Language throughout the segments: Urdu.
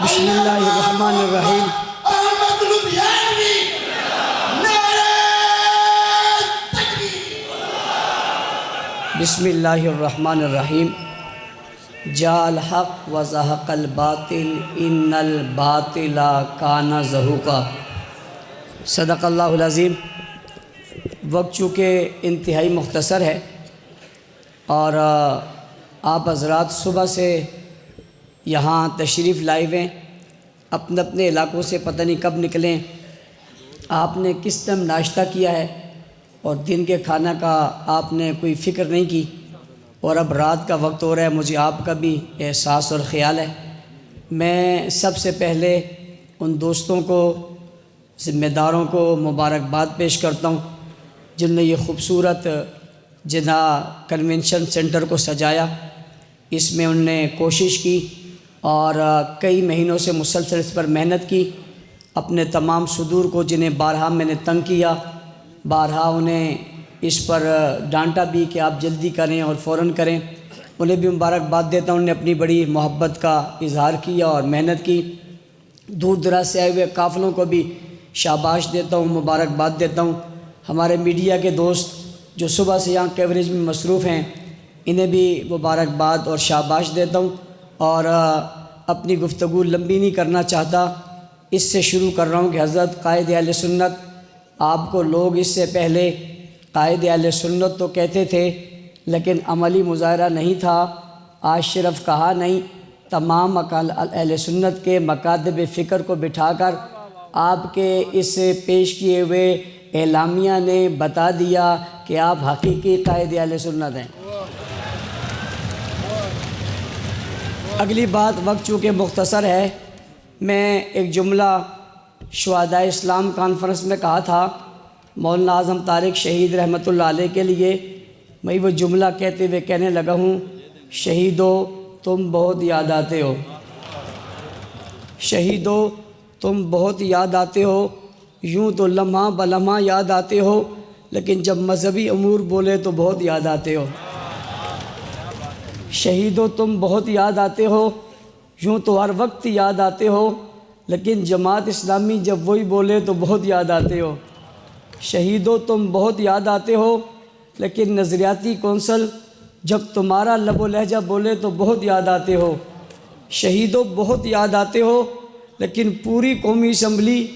بسم اللہ الرحمن الرحیم۔ احمد لدھیانوی نعرہ تکبیر۔ بسم اللہ الرحمن الرحیم۔ جاء الحق وزہق الباطل ان الباطل کان زہوقا۔ صدق اللہ العظیم۔ وقت چونکہ انتہائی مختصر ہے اور آپ حضرات صبح سے یہاں تشریف لائے ہوئے، اپنے اپنے علاقوں سے پتہ نہیں کب نکلیں، آپ نے کس ٹائم ناشتہ کیا ہے اور دن کے کھانا کا آپ نے کوئی فکر نہیں کی، اور اب رات کا وقت ہو رہا ہے، مجھے آپ کا بھی احساس اور خیال ہے۔ میں سب سے پہلے ان دوستوں کو، ذمہ داروں کو مبارکباد پیش کرتا ہوں جن نے یہ خوبصورت جناح کنونشن سینٹر کو سجایا۔ اس میں انہوں نے کوشش کی اور کئی مہینوں سے مسلسل اس پر محنت کی۔ اپنے تمام صدور کو جنہیں بارہا میں نے تنگ کیا، بارہا انہیں اس پر ڈانٹا بھی کہ آپ جلدی کریں اور فوراً کریں، انہیں بھی مبارکباد دیتا ہوں۔ انہوں نے اپنی بڑی محبت کا اظہار کیا اور محنت کی۔ دور دراز سے آئے ہوئے قافلوں کو بھی شاباش دیتا ہوں، مبارکباد دیتا ہوں۔ ہمارے میڈیا کے دوست جو صبح سے یہاں کوریج میں مصروف ہیں، انہیں بھی مبارکباد اور شاباش دیتا ہوں۔ اور اپنی گفتگو لمبی نہیں کرنا چاہتا، اس سے شروع کر رہا ہوں کہ حضرت قائد اہل سنت، آپ کو لوگ اس سے پہلے قائد اہل سنت تو کہتے تھے لیکن عملی مظاہرہ نہیں تھا۔ آج صرف کہا نہیں، تمام اہل سنت کے مکاتب فکر کو بٹھا کر آپ کے اس پیش کیے ہوئے اعلامیہ نے بتا دیا کہ آپ حقیقی قائد اہل سنت ہیں۔ اگلی بات، وقت چونکہ مختصر ہے، میں ایک جملہ شہداء اسلام کانفرنس میں کہا تھا مولانا اعظم طارق شہید رحمۃ اللہ علیہ کے لیے، میں وہ جملہ کہتے ہوئے کہنے لگا ہوں، شہیدو تم بہت یاد آتے ہو، شہیدو تم بہت یاد آتے ہو، یوں تو لمحہ بلمحہ یاد آتے ہو، لیکن جب مذہبی امور بولے تو بہت یاد آتے ہو۔ شہیدو تم بہت یاد آتے ہو، یوں تو ہر وقت یاد آتے ہو، لیکن جماعت اسلامی جب وہی بولے تو بہت یاد آتے ہو۔ شہیدو تم بہت یاد آتے ہو، لیکن نظریاتی کونسل جب تمہارا لب و لہجہ بولے تو بہت یاد آتے ہو۔ شہیدو بہت یاد آتے ہو، لیکن پوری قومی اسمبلی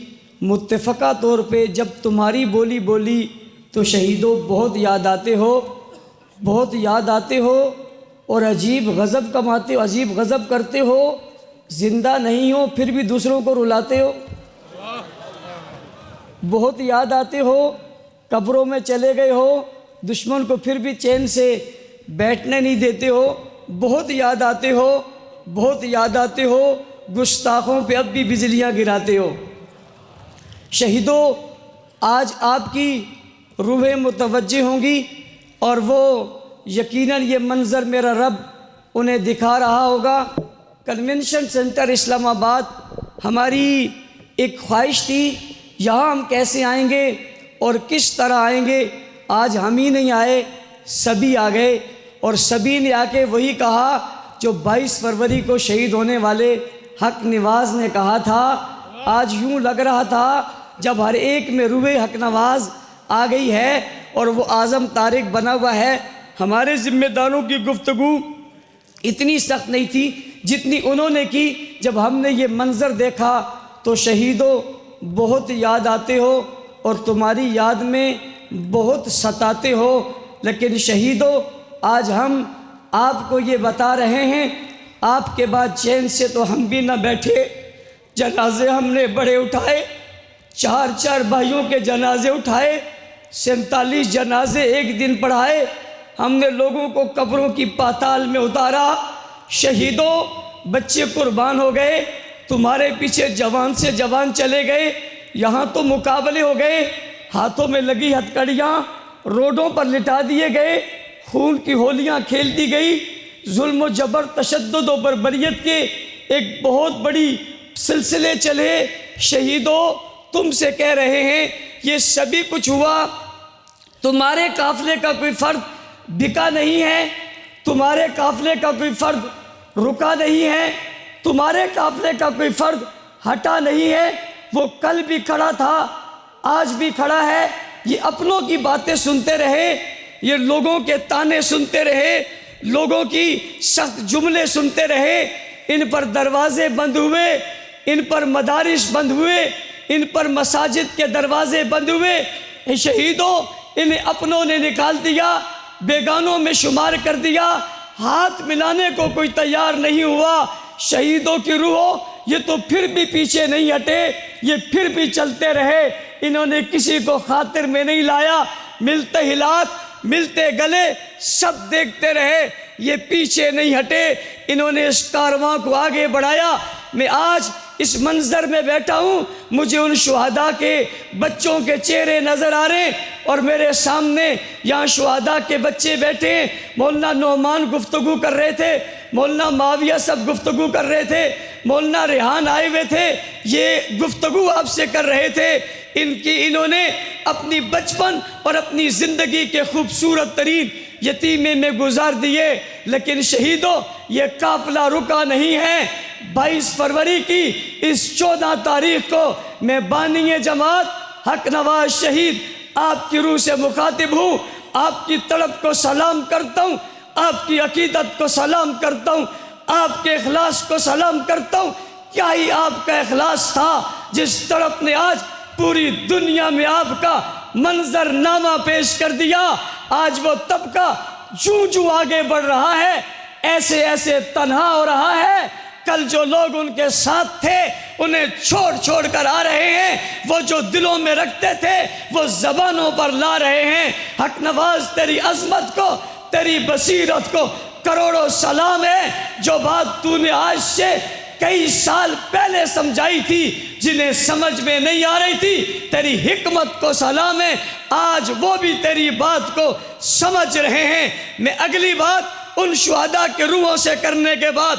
متفقہ طور پہ جب تمہاری بولی بولی تو شہیدو بہت یاد آتے ہو، بہت یاد آتے ہو، اور عجیب غضب کماتے ہو، عجیب غضب کرتے ہو، زندہ نہیں ہو پھر بھی دوسروں کو رلاتے ہو۔ بہت یاد آتے ہو، قبروں میں چلے گئے ہو، دشمن کو پھر بھی چین سے بیٹھنے نہیں دیتے ہو۔ بہت یاد آتے ہو، بہت یاد آتے ہو، گستاخوں پہ اب بھی بجلیاں گراتے ہو۔ شہیدو آج آپ کی روحیں متوجہ ہوں گی، اور وہ یقیناً یہ منظر میرا رب انہیں دکھا رہا ہوگا۔ کنونشن سینٹر اسلام آباد ہماری ایک خواہش تھی، یہاں ہم کیسے آئیں گے اور کس طرح آئیں گے۔ آج ہم ہی نہیں آئے، سبھی آ گئے، اور سبھی نے آ کے وہی کہا جو 22 فروری کو شہید ہونے والے حق نواز نے کہا تھا۔ آج یوں لگ رہا تھا جب ہر ایک میں روح حق نواز آ گئی ہے اور وہ اعظم طارق بنا ہوا ہے۔ ہمارے ذمہ داروں کی گفتگو اتنی سخت نہیں تھی جتنی انہوں نے کی۔ جب ہم نے یہ منظر دیکھا تو شہیدوں بہت یاد آتے ہو اور تمہاری یاد میں بہت ستاتے ہو، لیکن شہیدوں آج ہم آپ کو یہ بتا رہے ہیں، آپ کے بعد چین سے تو ہم بھی نہ بیٹھے۔ جنازے ہم نے بڑے اٹھائے، 4 بھائیوں کے جنازے اٹھائے، 47 جنازے ایک دن پڑھائے، ہم نے لوگوں کو قبروں کی پاتال میں اتارا۔ شہیدوں بچے قربان ہو گئے، تمہارے پیچھے جوان سے جوان چلے گئے، یہاں تو مقابلے ہو گئے، ہاتھوں میں لگی ہتھکڑیاں روڈوں پر لٹا دیے گئے، خون کی ہولیاں کھیل دی گئی، ظلم و جبر، تشدد و بربریت کے ایک بہت بڑی سلسلے چلے۔ شہیدوں تم سے کہہ رہے ہیں یہ سبھی کچھ ہوا، تمہارے قافلے کا کوئی فرد بکا نہیں ہے، تمہارے قافلے کا کوئی فرد رکا نہیں ہے، تمہارے قافلے کا کوئی فرد ہٹا نہیں ہے، وہ کل بھی کھڑا تھا، آج بھی کھڑا ہے۔ یہ اپنوں کی باتیں سنتے رہے، یہ لوگوں کے تانے سنتے رہے، لوگوں کی سخت جملے سنتے رہے، ان پر دروازے بند ہوئے، ان پر مدارس بند ہوئے، ان پر مساجد کے دروازے بند ہوئے۔ اے شہیدوں، انہیں اپنوں نے نکال دیا، بیگانوں میں شمار کر دیا، ہاتھ ملانے کو کوئی تیار نہیں ہوا۔ شہیدوں کی روحوں، یہ تو پھر بھی پیچھے نہیں ہٹے، یہ پھر بھی چلتے رہے، انہوں نے کسی کو خاطر میں نہیں لایا، ملتے ہاتھ، ملتے گلے، سب دیکھتے رہے، یہ پیچھے نہیں ہٹے، انہوں نے اس کارواں کو آگے بڑھایا۔ میں آج اس منظر میں بیٹھا ہوں، مجھے ان شہداء کے بچوں کے چہرے نظر آ رہے ہیں، اور میرے سامنے یہاں شہداء کے بچے بیٹھے ہیں۔ مولانا نعمان گفتگو کر رہے تھے، مولانا معاویہ سب گفتگو کر رہے تھے، مولانا ریحان آئے ہوئے تھے، یہ گفتگو آپ سے کر رہے تھے۔ انہوں نے اپنی بچپن اور اپنی زندگی کے خوبصورت ترین یتیمے میں گزار دیے، لیکن شہیدوں، یہ قافلہ رکا نہیں ہے۔ 22 فروری کی اس 14 تاریخ کو میں بانی جماعت حق نواز شہید آپ کی روح سے مخاطب ہوں، آپ کی طلب کو سلام کرتا ہوں، آپ کی عقیدت کو سلام کرتا ہوں، آپ کے اخلاص کو سلام کرتا ہوں۔ کیا ہی آپ کا اخلاص تھا جس طرف نے آج پوری دنیا میں آپ کا منظر نامہ پیش کر دیا۔ آج وہ طبقہ جو آگے بڑھ رہا ہے، ایسے ایسے تنہا ہو رہا ہے، کل جو لوگ ان کے ساتھ تھے انہیں چھوڑ کر آ رہے ہیں، وہ جو دلوں میں رکھتے تھے وہ زبانوں پر لا رہے ہیں۔ حق نواز، تیری عظمت کو، تیری بصیرت کو کروڑوں سلام ہے۔ جو بات تو نے آج سے کئی سال پہلے سمجھائی تھی، جنہیں سمجھ میں نہیں آ رہی تھی، تیری حکمت کو سلام ہے، آج وہ بھی تیری بات کو سمجھ رہے ہیں۔ میں اگلی بات ان شہداء کے روحوں سے کرنے کے بعد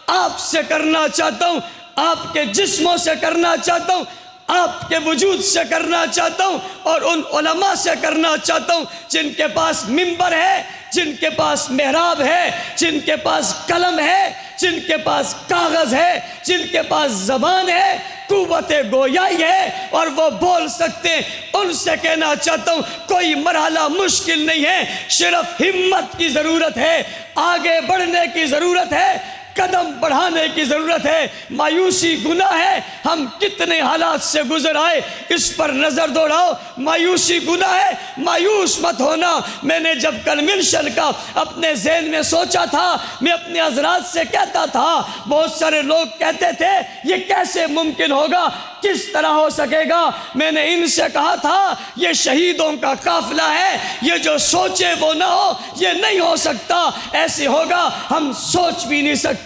آپ سے کرنا چاہتا ہوں، آپ کے جسموں سے کرنا چاہتا ہوں، آپ کے وجود سے کرنا چاہتا ہوں، اور ان علماء سے کرنا چاہتا ہوں جن کے پاس منبر ہے، جن کے پاس محراب ہے، جن کے پاس قلم ہے، جن کے پاس کاغذ ہے، جن کے پاس زبان ہے، قوت گویائی ہے، اور وہ بول سکتے ہیں۔ ان سے کہنا چاہتا ہوں، کوئی مرحلہ مشکل نہیں ہے، صرف ہمت کی ضرورت ہے، آگے بڑھنے کی ضرورت ہے، قدم بڑھانے کی ضرورت ہے۔ مایوسی گناہ ہے، ہم کتنے حالات سے گزر آئے، اس پر نظر دوڑاؤ۔ مایوسی گناہ ہے، مایوس مت ہونا۔ میں نے جب کنونشن کا اپنے ذہن میں سوچا تھا، میں اپنے حضرات سے کہتا تھا، بہت سارے لوگ کہتے تھے یہ کیسے ممکن ہوگا، کس طرح ہو سکے گا۔ میں نے ان سے کہا تھا یہ شہیدوں کا قافلہ ہے، یہ جو سوچے وہ نہ ہو، یہ نہیں ہو سکتا، ایسے ہوگا ہم سوچ بھی نہیں سکتے۔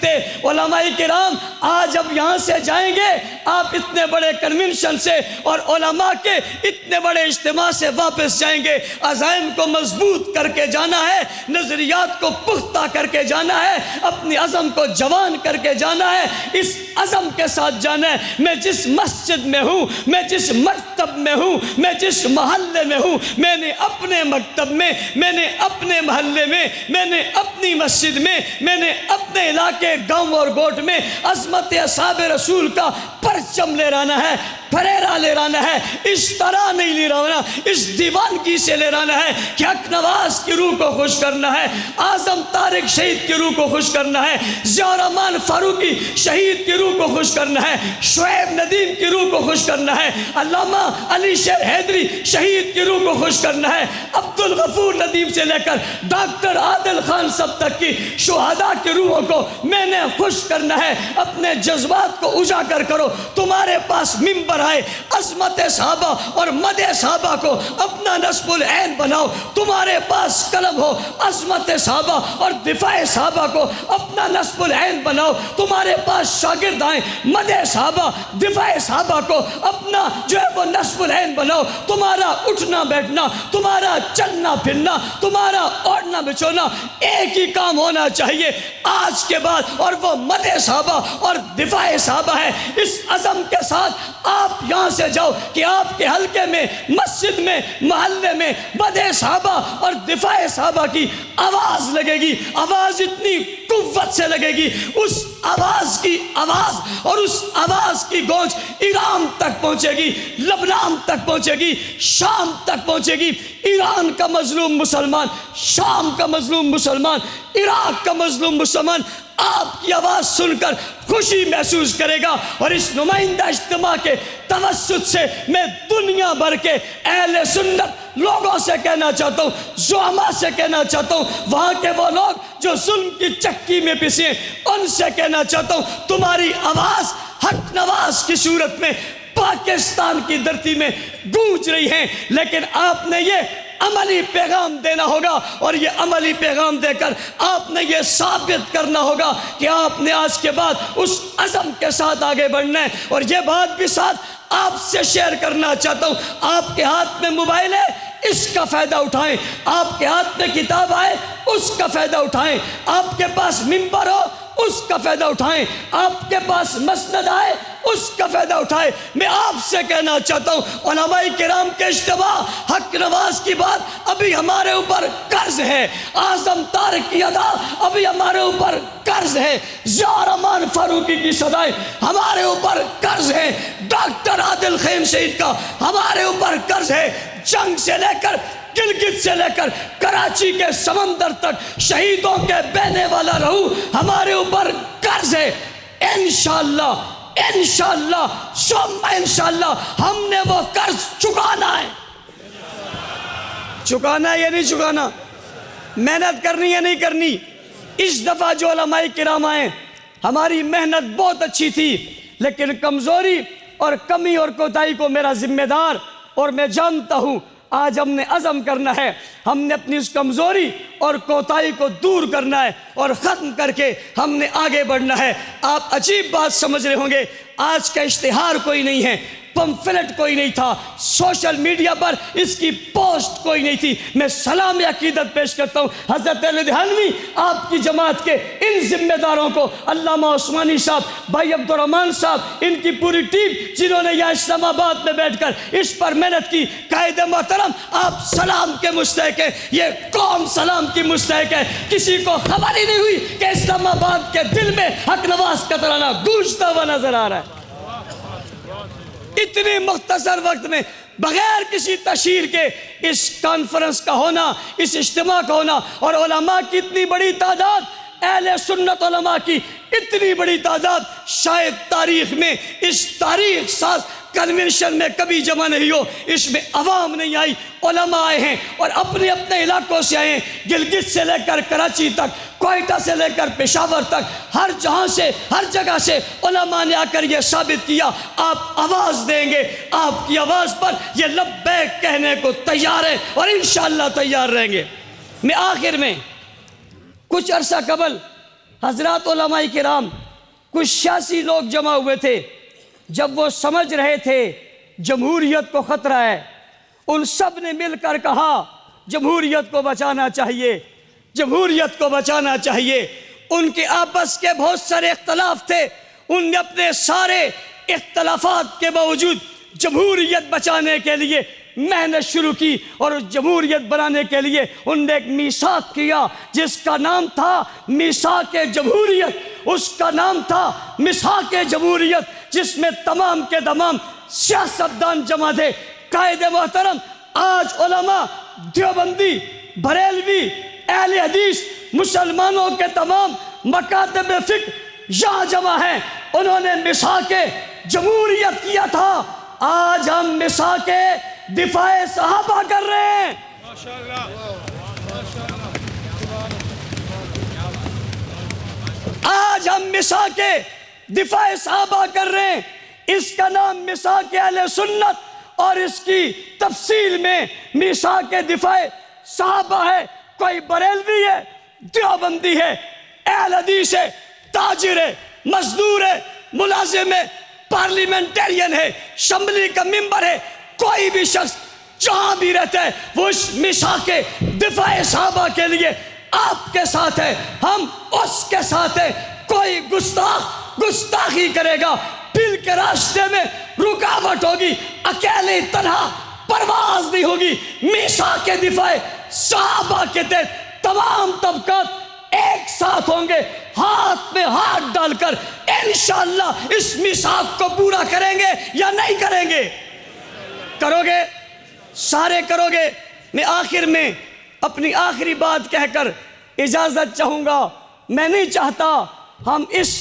علماء کرام آج اب یہاں سے جائیں گے، آپ اتنے بڑے کنونشن سے اور علماء کے اتنے بڑے اجتماع سے واپس جائیں گے، عزائم کو مضبوط کر کے جانا ہے، نظریات کو پختہ کر کے جانا ہے، اپنی عزم کو جوان کر کے جانا ہے، اس عزم کے ساتھ جانا ہے۔ میں جس مسجد میں ہوں، میں جس مکتب میں ہوں، میں جس محلے میں ہوں، میں نے اپنے مکتب میں، میں نے اپنے محلے میں، میں نے اپنی مسجد میں، میں نے اپنے علاقے گاؤں اور گوٹ میں عظمت اصحاب رسول کا پرچم لے رانا ہے، پھریرا لے رانا ہے، اس طرح نہیں لے رانا، اس دیوانگی سے لے رانا ہے کہ حق نواز کی روح کو خوش کرنا ہے، اعظم طارق شہید کی روح کو خوش کرنا ہے، ضیاء الرحمن فاروقی شہید کی روح کو خوش کرنا ہے، شعیب ندیم کی روح کو خوش کرنا ہے، علامہ علی شیر حیدری شہید کی روح کو خوش کرنا ہے، عبدالغفور ندیم سے لے کر ڈاکٹر عادل خان سب تک کی شہداء کی روحوں کو میں نے خوش کرنا ہے۔ اپنے جذبات کو اجاگر کرو، تمہارے پاس منبر آئے، عظمت صحابہ اور مدح صحابہ کو اپنا نصب العین بناؤ، تمہارے پاس قلم ہو، عظمت صحابہ اور دفاع صحابہ کو اپنا نصب العین بناؤ، تمہارے پاس شاگرد آئیں، مدح صحابہ دفاع صحابہ کو اپنا جو ہے وہ نصب العین بناؤ، تمہارا اٹھنا بیٹھنا، تمہارا چلنا پھرنا، تمہارا اوڑھنا بچھونا ایک ہی کام ہونا چاہیے آج کے بعد، اور وہ مدح صحابہ اور دفاع صحابہ ہے۔ اس عزم کے ساتھ آپ یہاں سے جاؤ کہ آپ کے حلقے میں، مسجد میں، محلے میں مدح صحابہ اور دفاع صحابہ کی آواز لگے گی، آواز اتنی قوت سے لگے گی، اس آواز کی آواز اور اس آواز کی گونج ایران تک پہنچے گی، لبنان تک پہنچے گی، شام تک پہنچے گی۔ ایران کا مظلوم مسلمان، شام کا مظلوم مسلمان، عراق کا مظلوم مسلمان آپ کی آواز سن کر خوشی محسوس کرے گا۔ اور اس نمائندہ اجتماع کے توسط سے میں دنیا بھر کے اہل سنت لوگوں سے کہنا چاہتا ہوں، زعماء سے کہنا چاہتا ہوں، وہاں کے وہ لوگ جو ظلم کی چکی میں پسے ان سے کہنا چاہتا ہوں، تمہاری آواز حق نواز کی صورت میں پاکستان کی دھرتی میں گونج رہی ہے، لیکن آپ نے یہ عملی پیغام دینا ہوگا، اور یہ عملی پیغام دے کر آپ نے یہ ثابت کرنا ہوگا کہ آپ نے آج کے بعد اس عزم کے ساتھ آگے بڑھنا ہے۔ اور یہ بات بھی ساتھ آپ سے شیئر کرنا چاہتا ہوں، آپ کے ہاتھ میں موبائل ہے، اس کا فائدہ اٹھائیں، آپ کے ہاتھ میں کتاب آئے اس کا فائدہ اٹھائیں، آپ کے پاس منبر ہو اس کا فائدہ اٹھائیں، آپ کے پاس مسند آئے اس کا فائدہ اٹھائیں۔ میں آپ سے کہنا چاہتا ہوں، علماء کرام کے اجتماع حق نواز کی بات ابھی ہمارے اوپر قرض ہے، اعظم طارق کی ادا ابھی ہمارے اوپر قرض ہے، ضیاء الرحمان فاروقی کی صدائیں ہمارے اوپر قرض ہے، ڈاکٹر عادل خیم شہید کا ہمارے اوپر قرض ہے، جنگ سے لے کر گلگت سے لے کر کراچی کے سمندر تک شہیدوں کے بہنے والا رہو ہمارے اوپر قرض ہے۔ انشاءاللہ انشاءاللہ ثم انشاءاللہ ہم نے وہ قرض چکانا ہے۔ چکانا ہے یا نہیں چکانا؟ محنت کرنی یا نہیں کرنی؟ اس دفعہ جو علماء کرام آئے ہماری محنت بہت اچھی تھی، لیکن کمزوری اور کمی اور کوتاہی کو میرا ذمہ دار اور میں جانتا ہوں آج ہم نے عزم کرنا ہے، ہم نے اپنی اس کمزوری اور کوتاہی کو دور کرنا ہے اور ختم کر کے ہم نے آگے بڑھنا ہے۔ آپ عجیب بات سمجھ رہے ہوں گے، آج کا اشتہار کوئی نہیں ہے، پمفلٹ کوئی نہیں تھا، سوشل میڈیا پر اس کی پوسٹ کوئی نہیں تھی۔ میں سلام عقیدت پیش کرتا ہوں حضرت علی دہلوی آپ کی جماعت کے ان ذمہ داروں کو، علامہ عثمانی صاحب، بھائی عبدالرحمن صاحب، ان کی پوری ٹیم جنہوں نے یہاں اسلام آباد میں بیٹھ کر اس پر محنت کی۔ قائد محترم آپ سلام کے مستحق ہیں، یہ قوم سلام کی مستحق ہے۔ کسی کو خبر ہی نہیں ہوئی کہ اسلام آباد کے دل میں حق نواز کا ترانہ گونجتا ہوا نظر آ رہا ہے۔ اتنے مختصر وقت میں بغیر کسی تشہیر کے اس کانفرنس کا ہونا، اس اجتماع کا ہونا، اور علماء کی اتنی بڑی تعداد، اہل سنت علماء کی اتنی بڑی تعداد شاید تاریخ میں اس تاریخ ساز کنونشن میں کبھی جمع نہیں ہو۔ اس میں عوام نہیں آئی، علماء آئے ہیں اور اپنے اپنے علاقوں سے آئے ہیں، گلگت سے لے کر کراچی تک، کوئٹہ سے لے کر پشاور تک، ہر جہاں سے، ہر جگہ سے علماء نے آ کر یہ ثابت کیا آپ آواز دیں گے، آپ کی آواز پر یہ لبیک کہنے کو تیار ہیں اور انشاءاللہ تیار رہیں گے۔ میں آخر میں کچھ عرصہ قبل حضرات علماء کرام کچھ سیاسی لوگ جمع ہوئے تھے، جب وہ سمجھ رہے تھے جمہوریت کو خطرہ ہے، ان سب نے مل کر کہا جمہوریت کو بچانا چاہیے، جمہوریت کو بچانا چاہیے۔ ان کے آپس کے بہت سارے اختلاف تھے، ان نے اپنے سارے اختلافات کے باوجود جمہوریت بچانے کے لیے محنت شروع کی، اور اس جمہوریت بنانے کے لیے ان نے ایک میثاق کیا جس کا نام تھا میثاق جمہوریت، اس کا نام تھا میثاق جمہوریت، جس میں تمام کے تمام سیاستدان جمع تھے۔ قائد محترم آج علماء دیوبندی، بریلوی، اہل حدیث، مسلمانوں کے تمام مکاتب فقہ یہاں جمع ہیں، انہوں نے میثاق جمہوریت کیا تھا۔ آج ہم میثاق دفاع صحابہ کر رہے ہیں۔ آج ہم میثاق دفاع صحابہ کر رہے ہیں، اس کا نام میثاق اہل سنت، اور اس کی تفصیل میں میثاق دفاع صحابہ ہے۔ کوئی بریلوی ہے، دیوبندی ہے، اہل حدیث ہے، تاجر ہے، مزدور ہے، ملازم ہے، پارلیمنٹرین ہے، اسمبلی کا ممبر ہے، کوئی بھی شخص جہاں بھی رہتا ہے وہ اس میثاق دفاع صحابہ کے لیے آپ کے ساتھ ہے، ہم اس کے ساتھ ہیں۔ کوئی گستاخی کرے گا، دل کے راستے میں رکاوٹ ہوگی، اکیلے تنہا پرواز نہیں ہوگی۔ میثاق دفاع صحابہ کے تحت تمام طبقات ایک ساتھ ہوں گے, ہاتھ میں ہاتھ ڈال کر انشاءاللہ اس میثاق کو پورا کریں گے یا نہیں کریں گے؟ کرو گے؟ سارے کرو گے؟ میں آخر میں اپنی آخری بات کہہ کر اجازت چاہوں گا. میں نہیں چاہتا ہم اس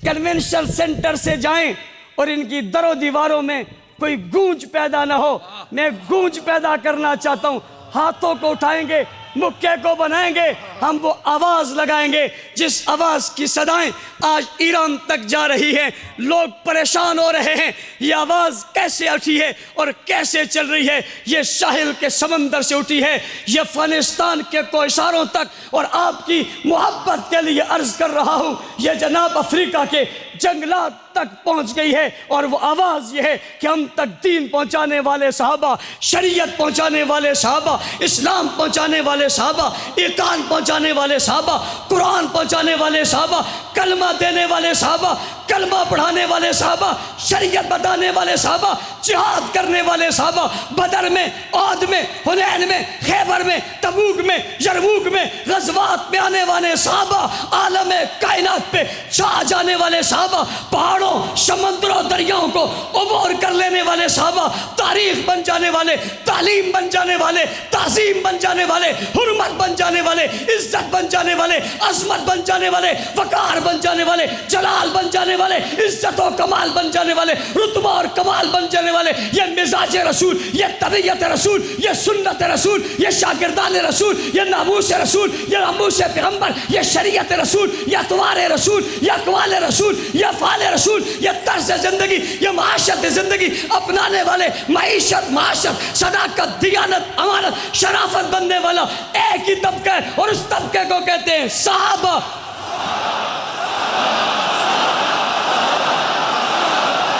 کنونشن سینٹر سے جائیں اور ان کی در و دیواروں میں کوئی گونج پیدا نہ ہو. میں گونج پیدا کرنا چاہتا ہوں. ہاتھوں کو اٹھائیں گے, مکے کو بنائیں گے, ہم وہ آواز لگائیں گے جس آواز کی صدائیں آج ایران تک جا رہی ہیں. لوگ پریشان ہو رہے ہیں, یہ آواز کیسے اٹھی ہے اور کیسے چل رہی ہے؟ یہ ساحل کے سمندر سے اٹھی ہے, یہ افغانستان کے کوہساروں تک, اور آپ کی محبت کے لیے عرض کر رہا ہوں, یہ جناب افریقہ کے جنگلات تک پہنچ گئی ہے. اور وہ آواز یہ ہے کہ ہم تک دین پہنچانے والے صحابہ, شریعت پہنچانے والے صحابہ, اسلام پہنچانے والے صحابہ, ایقان پہنچانے والے صحابہ, قرآن پہنچانے والے صحابہ, کلمہ دینے والے صحابہ, کلمہ پڑھانے والے صحابہ, شریعت بتانے والے صحابہ, جہاد کرنے والے صحابہ, بدر میں, عہد میں, حنین میں, خیبر میں, تبوک میں, یرموک میں, غزوات میں آنے والے صحابہ, عالم کائنات پہ چھا جانے والے صحابہ, پہاڑوں, سمندروں, دریاؤں کو عبور کر لینے والے صحابہ, تاریخ بن جانے والے, تعلیم بن جانے والے, تعظیم بن جانے والے, حرمت بن جانے والے, عزت بن جانے والے, عظمت بن جانے والے, وقار بن جانے والے, جلال بن جانے والے, عزت و کمال بن جانے والے, رتبہ اور کمال بن جانے والے. یہ مزاج رسول, یہ طبیعت رسول, یہ سنت رسول, یہ شاگردان رسول, یہ ناموس رسول, یہ ناموس پیغمبر, یہ شریعت رسول, یہ اطوار رسول, یہ اقوال رسول, یہ افعال رسول, یہ طرز زندگی, یہ معاشرت زندگی اپنانے والے, معیشت, معاشرت, صداقت, دیانت, امانت, شرافت بننے والا ایک ہی طبقہ ہے, اور اس طبقے کو کہتے ہیں صحابہ.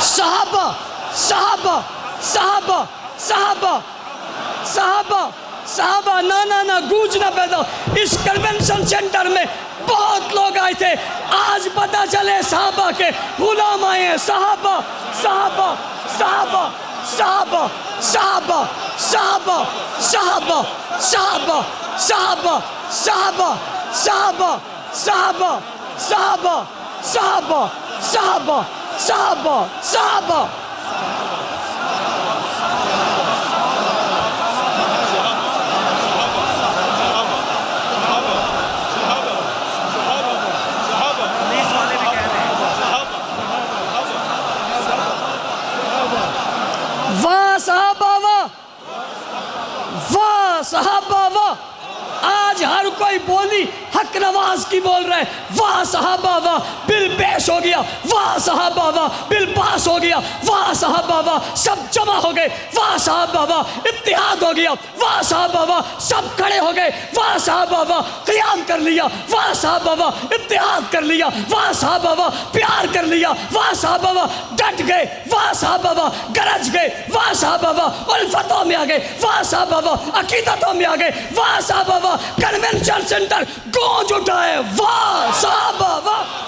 صحابہ, صحابہ, صحابہ, صحابہ, صحابہ, صحابہ. نہ گونج نہ پیدا. اس کنونشن سینٹر میں بہت لوگ آئے تھے, آج پتہ چلے صحابہ کے غلام آئے ہیں. صحابہ, صحابہ, صحابہ, صحابہ, صحابہ, صحابہ, صحابہ, صحابہ, صحابہ, صحابہ, صحابہ, صحابہ, صحابہ, صحابہ, صحابہ, صحابہ, صحابہ. واہ صحابہ واہ, واہ صحابہ واہ. آج ہر کوئی بولی حق نواز کی بول رہے. واہ صحابہ واہ, بل پیش ہو گیا. واہ صحابہ واہ, بل پاس ہو گیا. واہ صحابہ واہ, سب جمع ہو گئے. واہ صحابہ واہ, اتحاد ہو گیا. واہ صحابہ واہ, سب کھڑے ہو گئے. واہ صحابہ واہ, قیام کر لیا. واہ صحابہ واہ, اتحاد کر لیا. واہ صحابہ واہ, پیار کر لیا. واہ صحابہ واہ, ڈٹ گئے. واہ صحابہ واہ, گرج گئے. واہ صحابہ واہ, الفتوں میں آ گئے. واہ صحابہ واہ, عقیدتوں میں آ گئے. واہ صحابہ واہ, کنونشن سینٹر گونج اٹھائے. واہ صحابہ واہ.